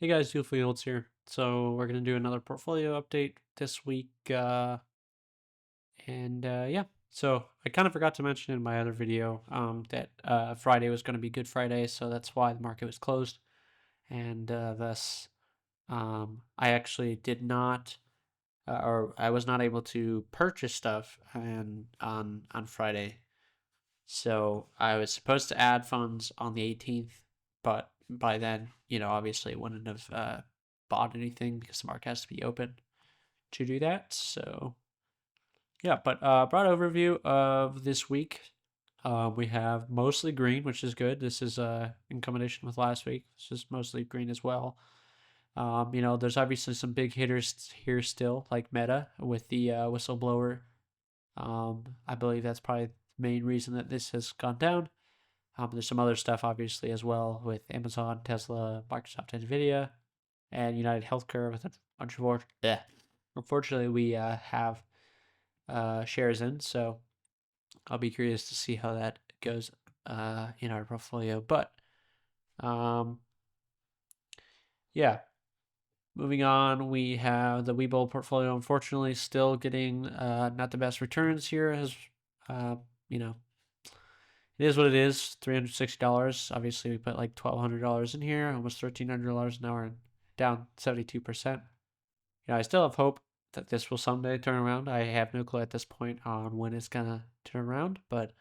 Hey guys, Beautiful Yields here. So we're gonna do another portfolio update this week, yeah. So I kind of forgot to mention in my other video that Friday was going to be Good Friday, so that's why the market was closed, and thus I actually did not, or I was not able to purchase stuff on Friday. So I was supposed to add funds on the 18th, but by then, obviously wouldn't have bought anything because the market has to be open to do that. So yeah, but broad overview of this week. We have mostly green, which is good. This is in combination with last week. This is mostly green as well. There's obviously some big hitters here still, like Meta with the whistleblower. I believe that's probably the main reason that this has gone down. There's some other stuff, obviously, as well with Amazon, Tesla, Microsoft, Nvidia, and United Healthcare. With unfortunately, we have shares in, so I'll be curious to see how that goes in our portfolio. But um, yeah, moving on, we have the Webull portfolio. Unfortunately, still getting not the best returns here. As you know, it is what it is. $360. Obviously, we put like $1,200 in here, almost $1,300 now, and down 72%. I still have hope that this will someday turn around. I have no clue at this point on when it's gonna turn around, but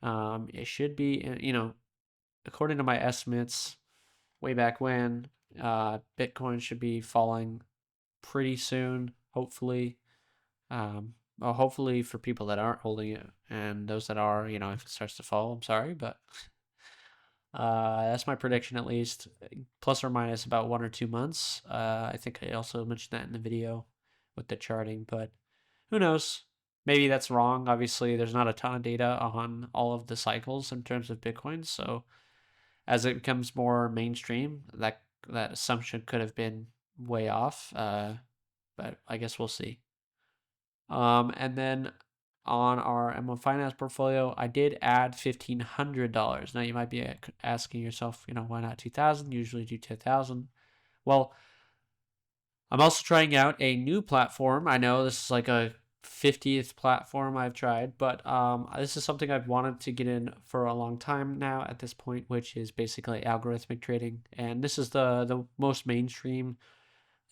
it should be. According to my estimates, way back when, Bitcoin should be falling pretty soon. Hopefully, hopefully for people that aren't holding it, and those that are, if it starts to fall, I'm sorry, but that's my prediction at least, plus or minus about 1 or 2 months. I think I also mentioned that in the video with the charting, but who knows? Maybe that's wrong. Obviously, there's not a ton of data on all of the cycles in terms of Bitcoin, so as it becomes more mainstream, that assumption could have been way off. But I guess we'll see. And then on our M1 Finance portfolio, I did add $1,500. Now you might be asking yourself, why not 2,000? Usually do 2,000. Well, I'm also trying out a new platform. I know this is like a 50th platform I've tried, but this is something I've wanted to get in for a long time now at this point, which is basically algorithmic trading. And this is the most mainstream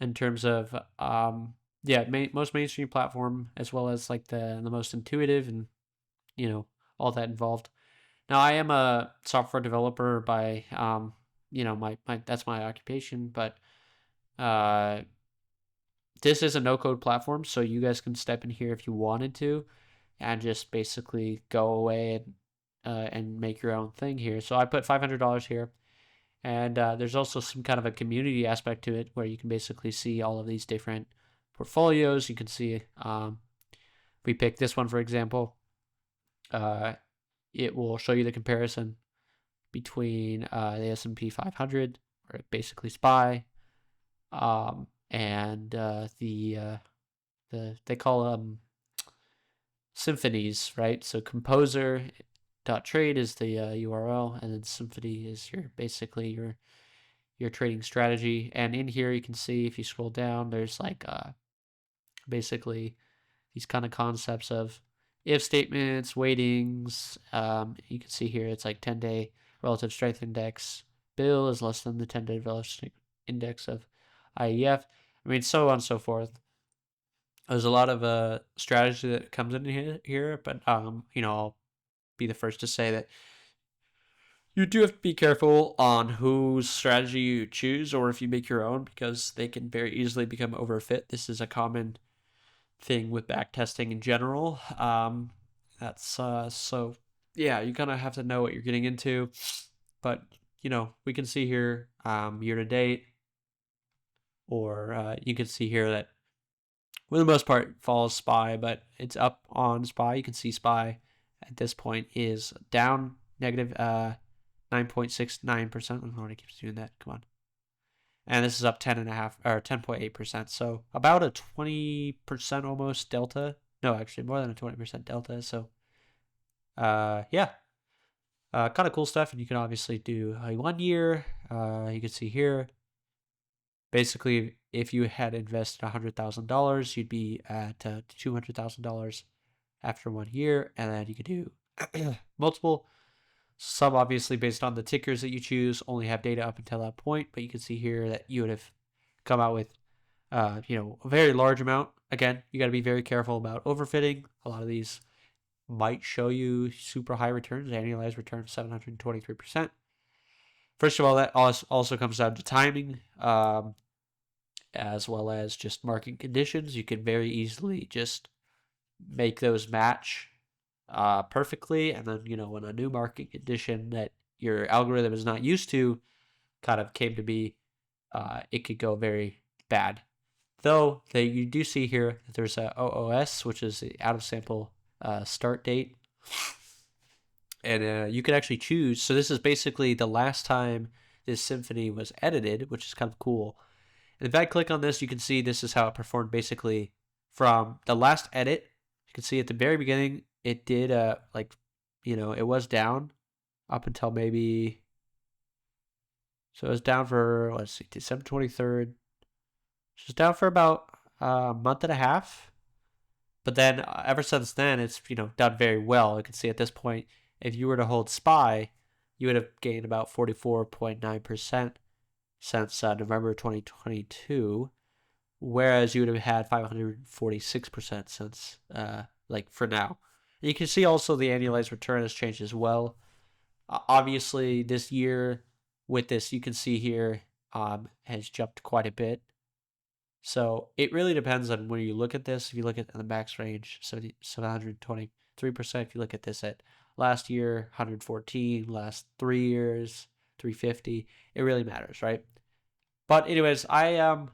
in terms of most mainstream platform, as well as like the most intuitive and all that involved. Now I am a software developer by my that's my occupation, but this is a no code platform, so you guys can step in here if you wanted to, and just basically go away and make your own thing here. So I put $500 here. And there's also some kind of a community aspect to it where you can basically see all of these different portfolios. You can see, if we pick this one, for example, it will show you the comparison between the S&P 500, or basically SPY, and they call them symphonies, right? So Composer.trade is the URL, and then Symphony is basically your trading strategy. And in here, you can see if you scroll down, there's like basically these kind of concepts of if statements, weightings. You can see here it's like 10-day relative strength index. Bill is less than the 10-day relative strength index of IEF. I mean, so on and so forth. There's a lot of strategy that comes in here, but I'll be the first to say that you do have to be careful on whose strategy you choose, or if you make your own, because they can very easily become overfit. This is a common thing with backtesting in general. That's so yeah, you kind of have to know what you're getting into. But we can see here year to date, or you can see here that for the most part follows SPY, but it's up on SPY. You can see SPY at this point is down negative 9.69%. I don't know why it keeps doing that. Come on. And this is up 10.5 or 10.8%. So about a 20% almost delta. No, actually more than a 20% delta. So yeah. Kind of cool stuff. And you can obviously do a 1 year. You can see here Basically, if you had invested $100,000, you'd be at $200,000 after 1 year, and then you could do multiple. Some obviously based on the tickers that you choose only have data up until that point, but you can see here that you would have come out with a very large amount. Again, you got to be very careful about overfitting. A lot of these might show you super high returns, annualized return of 723%. First of all, that also comes down to timing, as well as just market conditions. You can very easily just make those match perfectly, and then when a new market condition that your algorithm is not used to kind of came to be, it could go very bad. Though you do see here that there's a OOS, which is the out of sample start date, and you can actually choose. So this is basically the last time this symphony was edited, which is kind of cool. And if I click on this, you can see this is how it performed basically from the last edit. You can see at the very beginning, it did it was down up until maybe, so it was down for, let's see, December 23rd. It was down for about a month and a half. But then ever since then, it's, done very well. You can see at this point, if you were to hold SPY, you would have gained about 44.9% since November 2022. Whereas you would have had 546% since, for now. And you can see also the annualized return has changed as well. Obviously, this year with this, you can see here, has jumped quite a bit. So it really depends on when you look at this. If you look at the max range, 723%. If you look at this at last year, 114, last 3 years, 350. It really matters, right? But anyways, I'm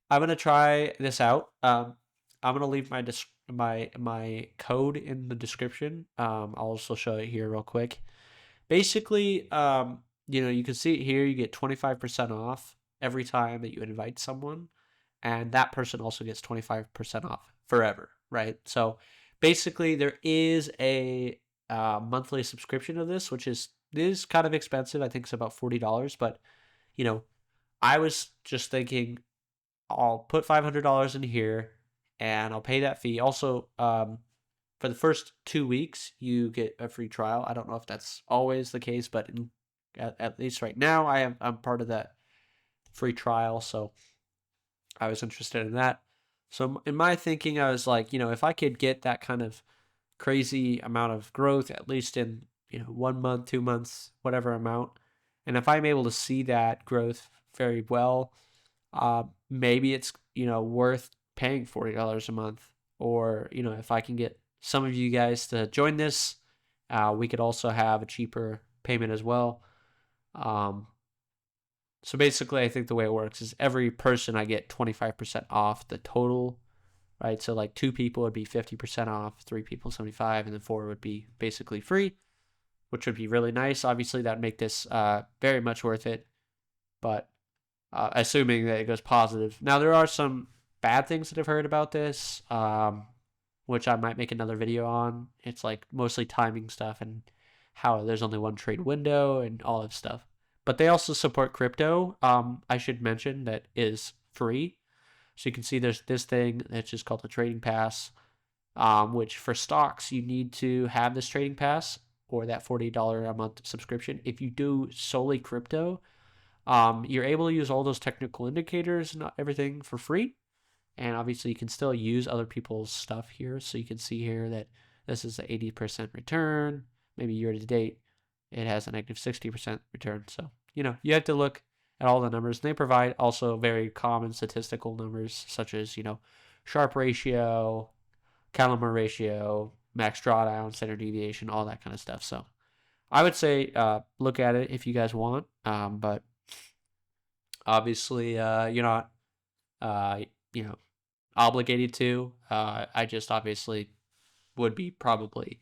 gonna try this out. I'm gonna leave my code in the description. I'll also show it here real quick. Basically, you can see it here. You get 25% off every time that you invite someone, and that person also gets 25% off forever, right? So basically, there is a monthly subscription of this, which is kind of expensive. I think it's about $40, but I was just thinking, I'll put $500 in here and I'll pay that fee. Also, for the first 2 weeks, you get a free trial. I don't know if that's always the case, but at least right now, I'm part of that free trial. So I was interested in that. So in my thinking, I was like, if I could get that kind of crazy amount of growth, at least in 1 month, 2 months, whatever amount, and if I'm able to see that growth very well, maybe it's worth paying $40 a month. Or if I can get some of you guys to join this, we could also have a cheaper payment as well. So basically, I think the way it works is every person I get 25% off the total, right? So like 2 people would be 50% off, 3 people 75, and then 4 would be basically free, which would be really nice. Obviously, that'd make this very much worth it, but assuming that it goes positive. Now, there are some bad things that I've heard about this, which I might make another video on. It's like mostly timing stuff and how there's only one trade window and all that stuff. But they also support crypto. I should mention that is free. So you can see there's this thing that's just called the Trading Pass, which for stocks, you need to have this Trading Pass or that $40 a month subscription. If you do solely crypto, you're able to use all those technical indicators and everything for free. And obviously, you can still use other people's stuff here. So you can see here that this is an 80% return. Maybe year to date, it has a negative 60% return. So, you have to look at all the numbers. And they provide also very common statistical numbers, such as, Sharpe ratio, Calmer ratio, max drawdown, standard deviation, all that kind of stuff. So I would say look at it if you guys want. But obviously, you're not, obligated to. I just obviously would be probably,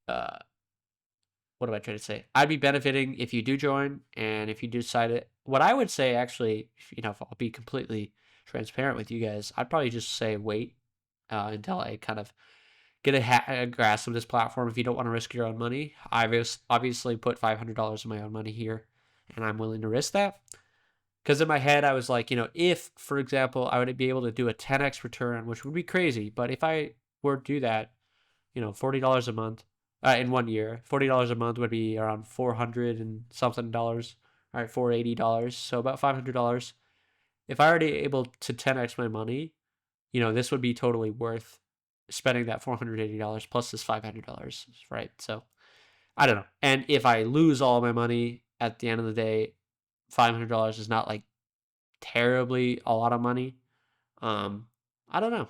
what am I trying to say? I'd be benefiting if you do join, and if you do decide it. What I would say, actually, if I'll be completely transparent with you guys, I'd probably just say wait until I kind of get a grasp of this platform. If you don't want to risk your own money, I've obviously put $500 of my own money here, and I'm willing to risk that. Because in my head, I was like, if, for example, I would be able to do a 10x return, which would be crazy, but if I were to do that, $40 a month in 1 year, $40 a month would be around 400 and something dollars, all right, $480, so about $500. If I were able to 10x my money, this would be totally worth spending that $480 plus this $500, right? So I don't know. And if I lose all my money at the end of the day, $500 is not like terribly a lot of money. I don't know.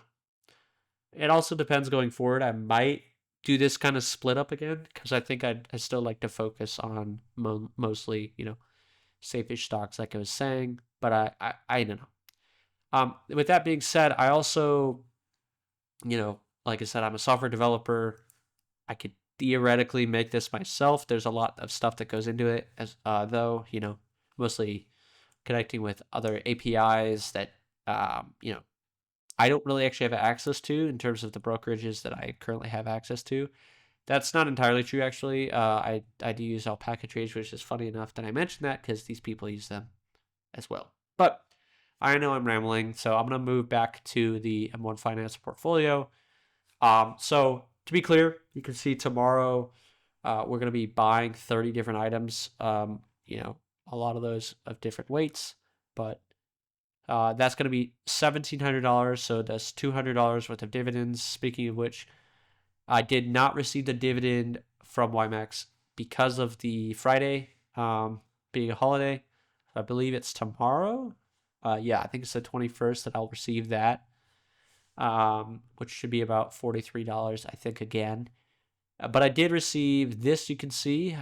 It also depends going forward. I might do this kind of split up again because I think I still like to focus on mostly, safe-ish stocks, like I was saying. But I don't know. With that being said, I also, like I said, I'm a software developer. I could theoretically make this myself. There's a lot of stuff that goes into it, as though, mostly connecting with other APIs that, I don't really actually have access to in terms of the brokerages that I currently have access to. That's not entirely true, actually. I do use Alpaca Trades, which is funny enough that I mentioned that because these people use them as well. But I know I'm rambling, so I'm going to move back to the M1 Finance portfolio. So to be clear, you can see tomorrow we're going to be buying 30 different items. A lot of those of different weights, but that's going to be $1,700. So that's $200 worth of dividends. Speaking of which, I did not receive the dividend from YMAX because of the Friday being a holiday. I believe it's tomorrow. Yeah, I think it's the 21st that I'll receive that, which should be about $43, I think, again. But I did receive this, you can see,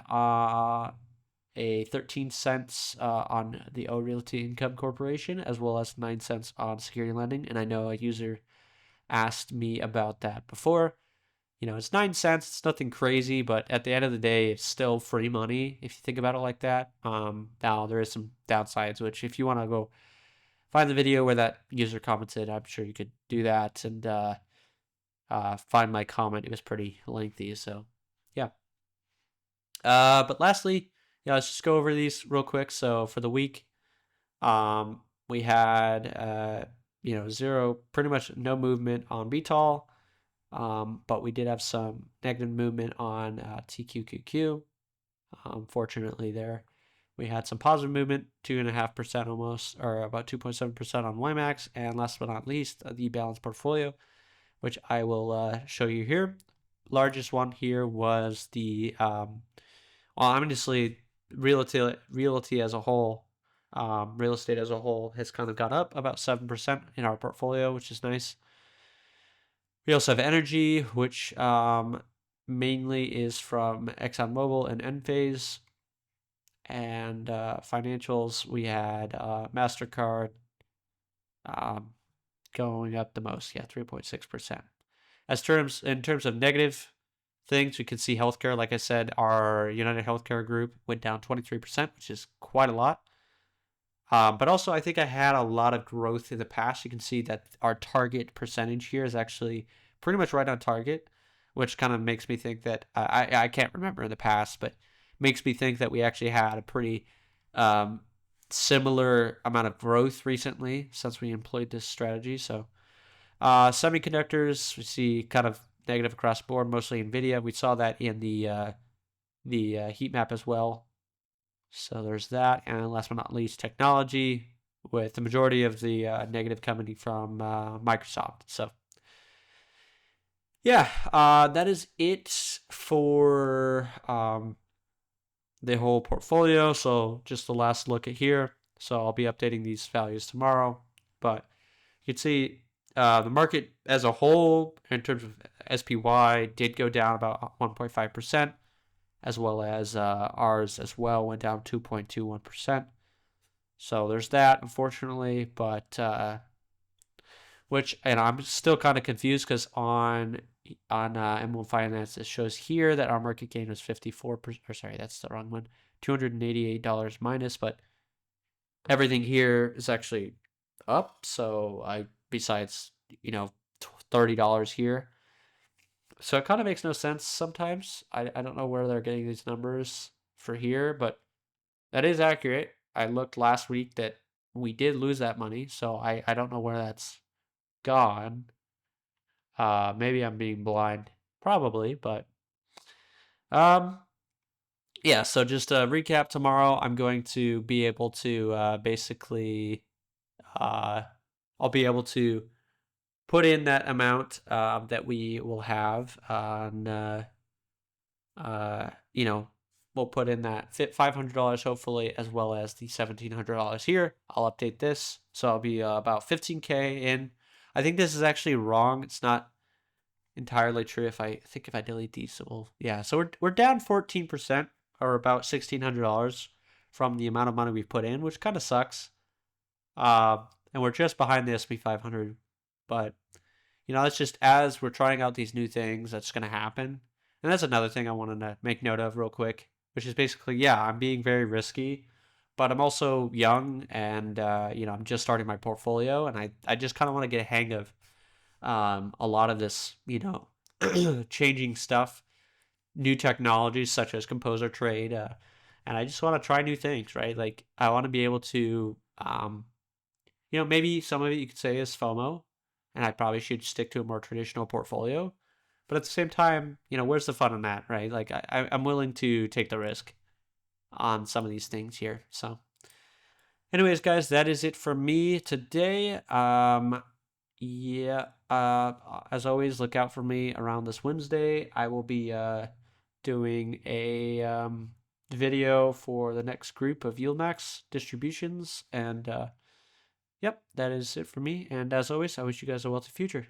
a 13 cents on the O Realty Income Corporation, as well as 9 cents on security lending. And I know a user asked me about that before. It's 9 cents. It's nothing crazy, but at the end of the day, it's still free money if you think about it like that. Now, there is some downsides, which if you want to go find the video where that user commented, I'm sure you could do that and find my comment. It was pretty lengthy, so yeah. But lastly, let's just go over these real quick. So for the week, we had zero, pretty much no movement on BTOL, but we did have some negative movement on TQQQ. Fortunately, there we had some positive movement, 2.5% almost, or about 2.7% on YMAX, and last but not least, the balanced portfolio, which I will show you here. Largest one here was the obviously realty as a whole, real estate as a whole has kind of gone up about 7% in our portfolio, which is nice. We also have energy, which mainly is from ExxonMobil and Enphase. And financials, we had MasterCard going up the most, 3.6%. In terms of negative things, we can see healthcare. Like I said, our United Healthcare group went down 23%, which is quite a lot. But also, I think I had a lot of growth in the past. You can see that our target percentage here is actually pretty much right on target, which kind of makes me think that I can't remember in the past, but makes me think that we actually had a pretty similar amount of growth recently since we employed this strategy. So semiconductors, we see kind of negative across the board, mostly NVIDIA. We saw that in the heat map as well. So there's that. And last but not least, technology, with the majority of the negative coming from Microsoft. So yeah, that is it for the whole portfolio. So just the last look at here. So I'll be updating these values tomorrow. But you can see the market as a whole, in terms of SPY, did go down about 1.5%, as well as ours as well went down 2.21%. So there's that, unfortunately. But and I'm still kind of confused because on M1 Finance, it shows here that our market gain was 54%. Or sorry, that's the wrong one. $288 minus, but everything here is actually up. So besides $30 here. So it kind of makes no sense sometimes. I don't know where they're getting these numbers for here, but that is accurate. I looked last week that we did lose that money, so I don't know where that's gone. Maybe I'm being blind, probably, but um, yeah. So just a recap. Tomorrow, I'm going to be able to basically, I'll be able to put in that amount that we will have on, you know, we'll put in that $500 hopefully, as well as the $1,700 here. I'll update this, so I'll be about 15K in. I think this is actually wrong. It's not entirely true. If I think if I delete these, it will, yeah. So we're down 14%, or about $1,600 from the amount of money we've put in, which kind of sucks. And we're just behind the S&P 500, but that's just as we're trying out these new things, that's going to happen. And that's another thing I wanted to make note of real quick, which is basically, yeah, I'm being very risky, but I'm also young, and I'm just starting my portfolio, and I just kind of want to get a hang of a lot of this, changing stuff, new technologies such as Composer.trade, and I just want to try new things, right? Like I want to be able to, maybe some of it you could say is FOMO, and I probably should stick to a more traditional portfolio. But at the same time, where's the fun in that, right? Like I'm willing to take the risk on some of these things here. So, anyways, guys, that is it for me today. Yeah. As always, look out for me around this Wednesday. I will be doing a video for the next group of YieldMax distributions, and yep, that is it for me. And as always, I wish you guys a wealthy future.